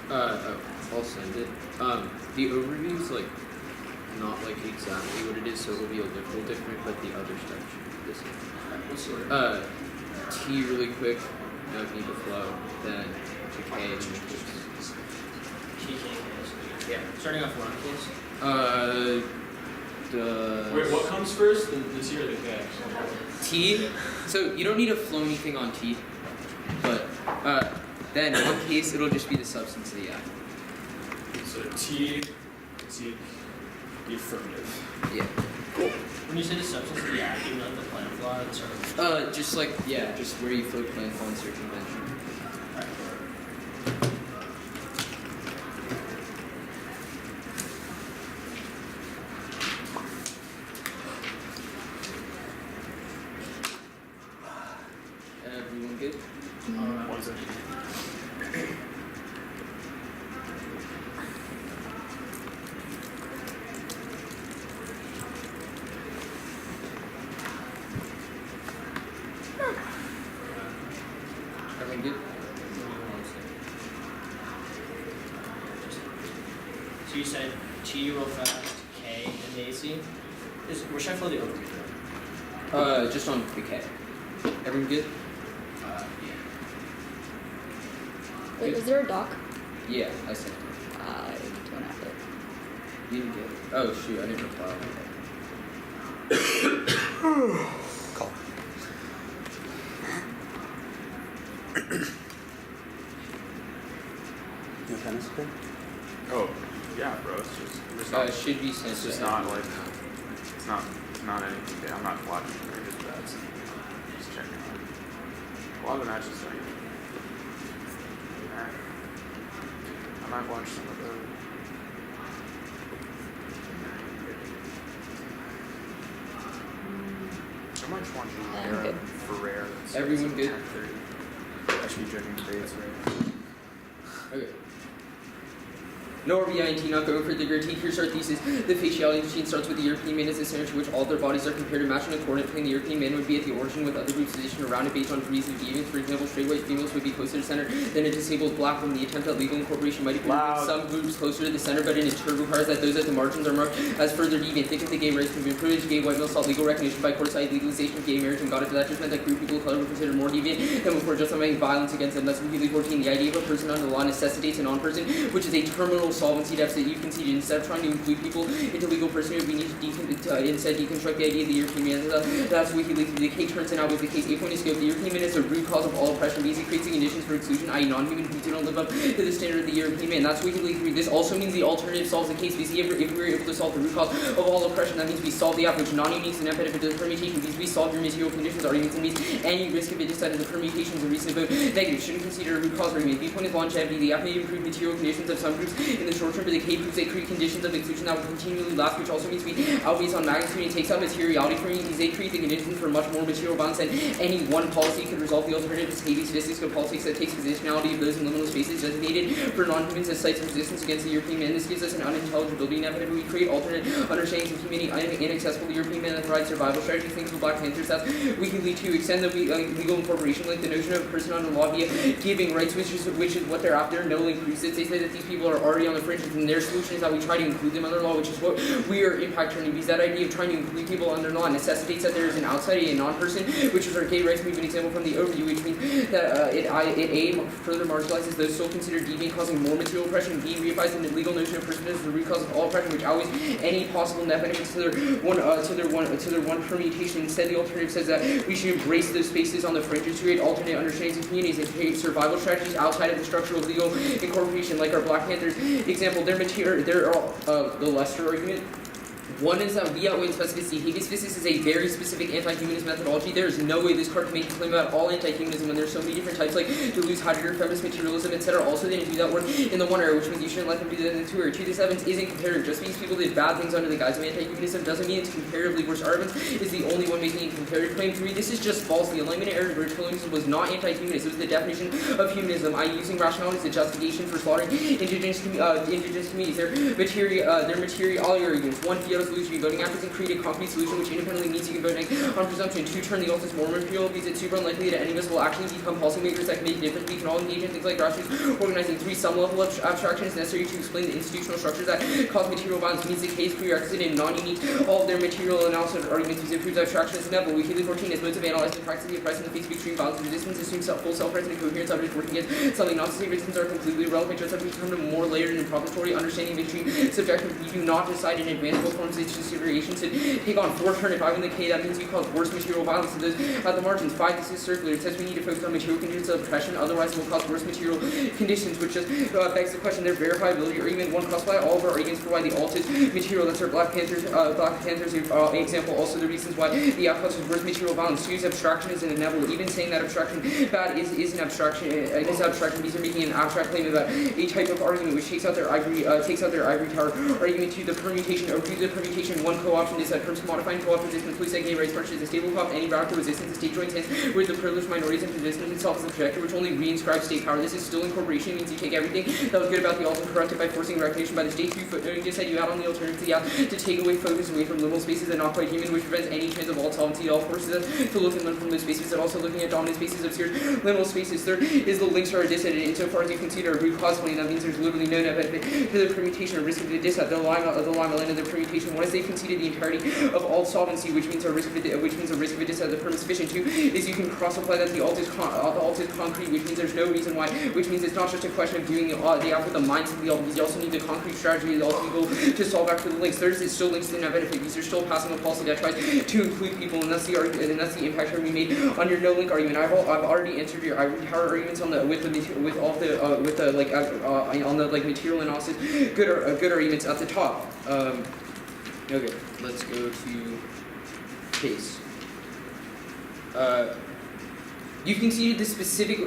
I'll send it. The overview is like not like exactly what it is, so it'll be a little different, but the other stuff should be the same. T really quick, don't need to flow, then to K and then case.
Yeah. Starting off one case.
Wait, what comes first? The T or the K?
T. So you don't need to flow anything on T, but then in one case it'll just be the substance of the act.
So T, the affirmative.
Yeah.
Cool. When you say the substance of the act, you know the plan of law, it's sort of.
Just like just where you flow plan law and circumvention. Everyone good?
One second.
Everyone good?
So you said T real fast, K, and the AC. Where should I flow the overview?
Just on the K. Everyone good?
Wait, is there a doc?
Yeah, I sent it.
I don't have it.
You didn't get it. Oh shoot, I didn't reply.
Call. No tennis pen?
Oh, yeah, bro. It's not,
Should be sent.
it's just not like it's not anything. Yeah, I'm not watching or just bets. Just checking out. A lot of the matches don't even. I'm
might watch some of those. I might watch
I'm good.
Ferrer.
Everyone good?
10:30. I should be judging debates, right?
Okay. No RBINT, not going for the guarantee. Here's our thesis. The faciality machine starts with the European man as the center to which all their bodies are compared to match and accordant. The European man would be at the origin with other groups positioned around it based on degrees of deviance. For example, straight white females would be closer to center than a disabled black woman. The attempt at legal incorporation might appear with some groups closer to the center, but in its turn requires that those at the margins are marked as further deviant. Think of the gay rights movement. Privileged gay white males sought legal recognition by court-side legalization of gay marriage and got it to that judgment that queer people of color were considered more deviant than before justifying violence against them. That's Wikileaks 14. The idea of a person under the law necessitates a non-person, which is a terminal solvency deficit. You conceded instead of trying to include people into legal personhood, we need to instead deconstruct the idea of the European man. That's WikiLeaks. The decay turns out was the case. 8 point is scope. The European man is the root cause of all oppression because it creates the conditions for exclusion, i.e. non-human who do not live up to the standard of the European man. That's WikiLeaks. This also means the alternative solves the case because if we were able to solve the root cause of all oppression, that means we solve the average non-unique and benefit of the permutation because we solve your material conditions arguments and means any risk of it decided the permutations a reason to vote negative. Shouldn't consider a root cause argument. B point is longevity. The app may improve material conditions of some groups in the short term, but the K proves they create conditions of exclusion that will continually last, which also means we outweighs on magnitude and takes out materiality for me because they create the conditions for much more material violence than any one policy could resolve. The alternative is heavy statistics of politics that takes positionality of those in liminal spaces designated for non-humans as sites of resistance against the European man. This gives us an unintelligibility inevitable. We create alternate understandings of humanity inaccessible to the European man that provide survival strategies. Things with Black Panthers that we can lead to extend the legal incorporation, like the notion of a person under law via giving rights, which is what they're after. No link proves it. They say that these people are already on the fringe, and their solution is that we try to include them under law, which is what we are impact turning. Because that idea of trying to include people under law necessitates that there is an outside, a non-person, which is our gay rights movement example from the overview, which means that it A, further marginalizes those still considered deviant, causing more material oppression, and B, reifies the legal notion of person as the root cause of all oppression, which outweighs any possible net benefits to their one permutation. Instead, the alternative says that we should embrace those spaces on the fringes to create alternate understandings of communities and create survival strategies outside of the structure of legal incorporation, like our Black Panthers example. Their the Lester argument. One is that we outweigh specificity. Habeas Fiscus is a very specific anti-humanist methodology. There is no way this card can make a claim about all anti-humanism when there's so many different types like Deleuze, Heidegger, feminist materialism, etc. Also, they didn't do that work in the one era, which means you shouldn't let them do that in the two era. 2 to 7 isn't comparative. Just because people did bad things under the guise of anti-humanism doesn't mean it's comparatively worse. Arguments is the only one making a comparative claim. 3, this is just false. The Enlightenment era of Preliminaries was not anti-humanist. It was the definition of humanism, i.e. using rationality as a justification for slaughtering indigenous communities. Their materiality arguments. 1, Fiodo's solution, voting after can create a concrete solution which independently means you can vote on presumption. 2, turn the Octas more material because it's super unlikely that any of us will actually become policymakers that can make a difference. We can all engage in things like grassroots organizing. 3, some level of abstraction is necessary to explain the institutional structures that cause material violence. Means the case prerequisite and non-unique all of their material analysis arguments because it proves abstraction is inevitable. WikiLeaks 14 is modes of analyzing the practice of the oppressed in the face of extreme violence. Resistance assumes full self-present and coherent subjects working against something. Not to say resistance are completely irrelevant, just that we come to a more layered and improvisatory understanding of extreme subjective. We do not decide in advance what forms of considerations to take on. 4, turn. If I win the K, that means you cause worse material violence to those at the margins. 5, this is circular. It says we need to focus on material conditions of oppression, otherwise it will cause worse material conditions, which just begs the question, their verifiability argument. 1, classify all of our arguments for why the alt is material. That's our Black Panthers example. Also the reasons why the app causes worse material violence. 2 is abstraction is an inevitable. Even saying that abstraction bad is an abstraction. Is abstraction because they're making an abstract claim about a type of argument which takes out their ivory tower argument. 2, the permutation. Overview the permutation. 1, co-option is that terms modifying co-op resistance. Police gay rights marches a stable co-op any radical resistance. The state joins hands with the privileged minorities and positions itself as a projector which only reinscribes state power. This is still incorporation. It means you take everything that was good about the alt and corrupt it by forcing recognition by the state. 3, footnote. You just said you add on the alternative to the app to take away focus away from liminal spaces and not quite human, which prevents any chance of alt solvency. It all forces us to look and learn from those spaces and also looking at dominant spaces of serious liminal spaces. 3rd is the links are a disset. Insofar as you consider a root cause claim, that means there's literally no net benefit to the permutation or risk of the disset. The line of the permutation. 1 is they conceded the entirety of alt solvency, which means a risk of a disset. The perm is sufficient. 2 is you can cross-apply that the alt is concrete, which means there's no reason why, which means it's not just a question of doing the app with the minds of the alt, because you also need the concrete strategy also legal to solve after the links. 3rd is it still links to the net benefit because you're still passing a policy that tries to include people, and that's the argument, and that's the impact we made on your no link argument. I've already answered your ivory tower arguments on the material analysis. Good arguments at the top. Okay, let's go to case. You've conceded the specific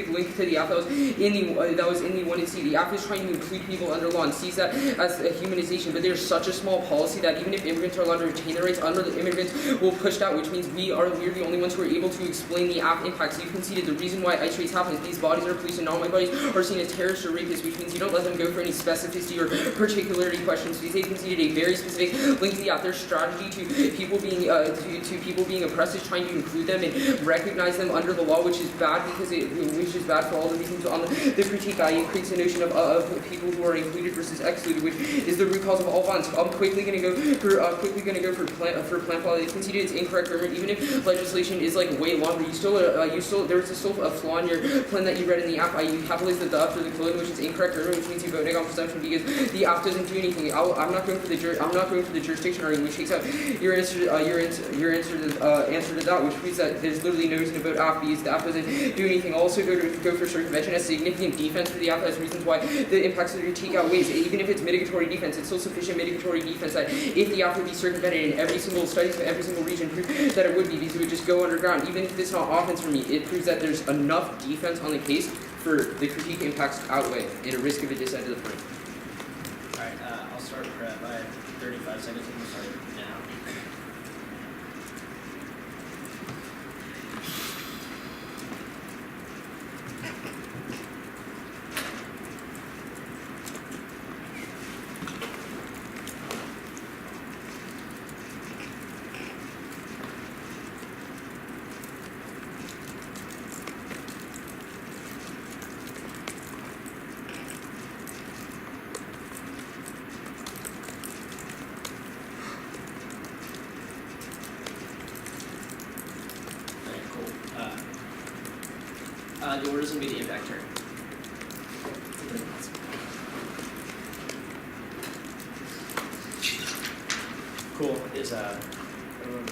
link to the app that was in the 1 and C. The app is trying to include people under law and sees that as a humanization, but there's such a small policy that even if immigrants are allowed to retain their rights, under the immigrants will push that, which means we're the only ones who are able to explain the app impacts. You've conceded the reason why ICE raids happen is these bodies are police and non-white bodies are seen as terrorists or rapists, which means you don't let them go for any specificity or particularity questions. So they've conceded a very specific link to the app. Their strategy to people being oppressed is trying to include them and recognize them under the law, which is bad which is bad for all the reasons on the critique value. It creates a notion of people who are included versus excluded, which is the root cause of all violence. I'm quickly going to go for plant law. They conceded it's incorrect grammar. Even if legislation is like way longer, there was still a flaw in your plan that you read in the app. You capitalized the after the colon, which is incorrect grammar, which means you voted on presumption because the app doesn't do anything. I'm not going for the jurisdiction argument, which takes out your answer to that, which proves that there's literally no reason to vote app because the app doesn't do anything. Also go for circumvention as significant defense for the app. Has reasons why the impacts of the critique outweighs. Even if it's mitigatory defense, it's still sufficient mitigatory defense that if the app would be circumvented in every single studies of every single region prove that it would be, because it would just go underground. Even if it's not offense for me, it proves that there's enough defense on the case for the critique impacts to outweigh and a risk of a dissent to the point.
Alright, I'll start prep. I have 35 seconds. I'm going to start now. The order is going to be the impact turn. Cool. Is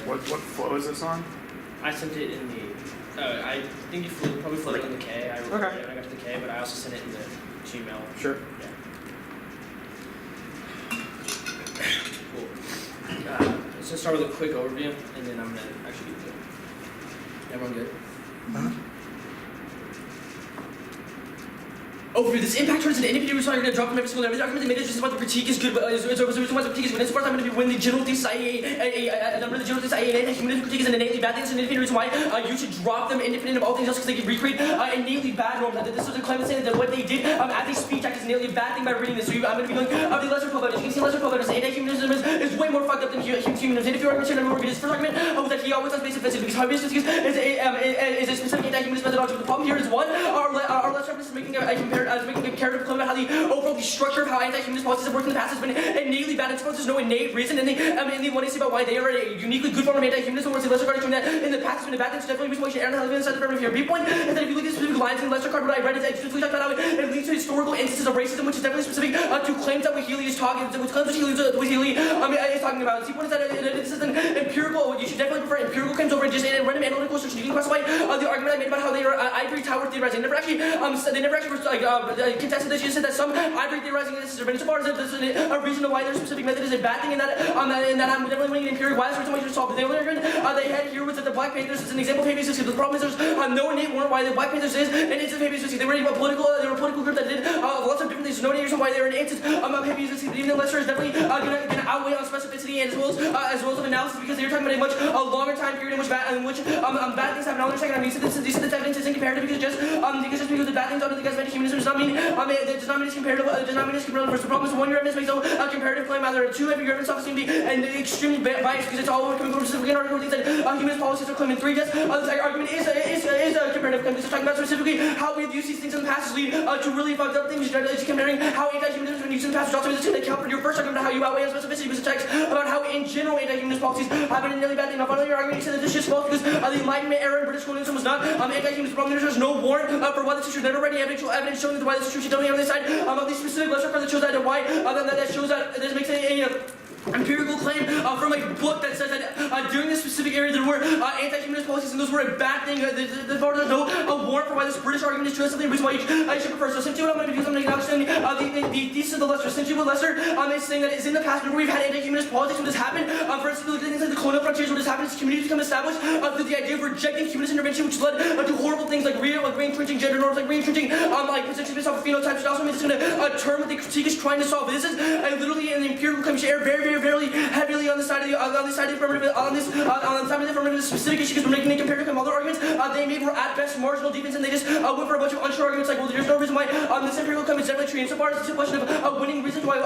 What flow is this on?
I sent it in the. I think you probably floated in the K. I got to the K, but I also sent it in the Gmail.
Sure.
Yeah. Cool. Let's just start with a quick overview, and then I'm gonna actually do it. Everyone good? Overview. This impact turns into independent research. I'm going to drop from every single argument they made. It's just about the critique is good, but it's the reason why the critique is good. As far as I'm going to be when the general thesis a number of the general thesis humanism critique is an innately bad thing. It's an independent reason why you should drop them independent of all things else because they can recreate innately bad norms. This was a claim saying that what they did at the speech act is innately a bad thing by reading this. So I'm going to be going the lesser providers. You can see lesser providers. Anti-humanism is way more fucked up than humanism. And if your argument should remember his first argument was that he always has basic offensive because humanism is a specific anti-humanist methodology. But the problem here is one, our lesser is making a comparative claim about how the overall structure of how anti-humanist policies have worked in the past has been innately bad. And there's no innate reason, and they want to see about why they are a uniquely good form of anti-humanism, whereas the lesser card that in the past has been a bad thing. So definitely reason why you should err on the other side of your viewpoint. And then if you look at specific lines in the lesser card, what I read is explicitly talked about how it leads to historical instances of racism, which is definitely specific to claims that Healy is talking, is talking about. See, what is that? This is an empirical. You should definitely prefer empirical claims over just random analytical search. You can classify the argument I made about how they are ivory tower theorizing. They never actually contested this. You said that some ivory theorizing this is so far as this is a reason why their specific method is a bad thing, and that I'm definitely winning an empirical. Why is there so much to solve? The only argument they had here was that the Black Panthers is an example of habeas history. The problem is there's no innate warrant why the Black Panthers is an instance of habeas history. They were a political group that did lots of different things. There's no reason why they were an instance of habeas history. But even the lesser is definitely gonna outweigh on specificity and as well as of analysis because they were talking about a much longer time period in which bad things happen. I'll second. You said this evidence is incomparative because just because the bad things don't think as anti-humanism does not mean it does not mean it's comparative. Does not mean it's comparative. First, the problem is one, your evidence makes no comparative claim. Either two, your evidence obviously be and extremely biased because it's all coming from specific article things that humanist policies are claiming. Three, just this argument is a comparative claim. Because it's talking about specifically how we've used these things in the past lead to really fucked up things. It's comparing how anti-humanism has been used in the past, which also means it's going to account for your first argument about how you outweigh on specificity because it checks about how in general anti-humanist policies have been a really bad thing. Now, finally, your argument you said that this shit's false because the Enlightenment era in British colonialism was not anti-humanist problem. There's no warrant for why this issue never read any evidence showing that why this issue should only have this side of the specific lesser part that shows that why that shows that this makes
empirical claim from a book that says that during this specific area there were anti-humanist policies and those were a bad thing. There's no warrant for why this British argument is true. That's something reason why I should prefer. So essentially what I'm going to do is I'm going to understand the thesis of the Lester. Essentially what Lester is saying that is in the past where we've had anti-humanist politics when this happened. For instance, look at things like the colonial frontiers where this happened, as communities become established through the idea of rejecting humanist intervention, which led to horrible things like re-entrenching gender norms, like re-entrenching like positions based off of phenotypes. It also means it's going to turn what the critique is trying to solve. This is literally an empirical claim. Share very heavily on the side of the affirmative, on the side of the affirmative specific issue, because we're making a comparative claim. Other arguments they made were at best marginal defense, and they just went for a bunch of unsure arguments like, well, there's no reason why this empirical claim is definitely true. Insofar as it's a question of winning reasons why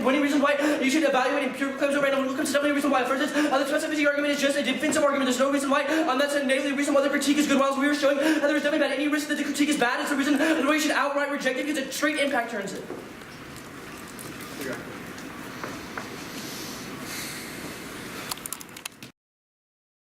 winning reasons why you should evaluate empirical claims over analytical claims is definitely a reason why. For instance, the specificity argument is just a defensive argument. There's no reason why that's a natively reason why the critique is good. While we were showing that there was definitely not any risk that the critique is bad, it's the reason why you should outright reject it because it straight impact turns it.
Okay.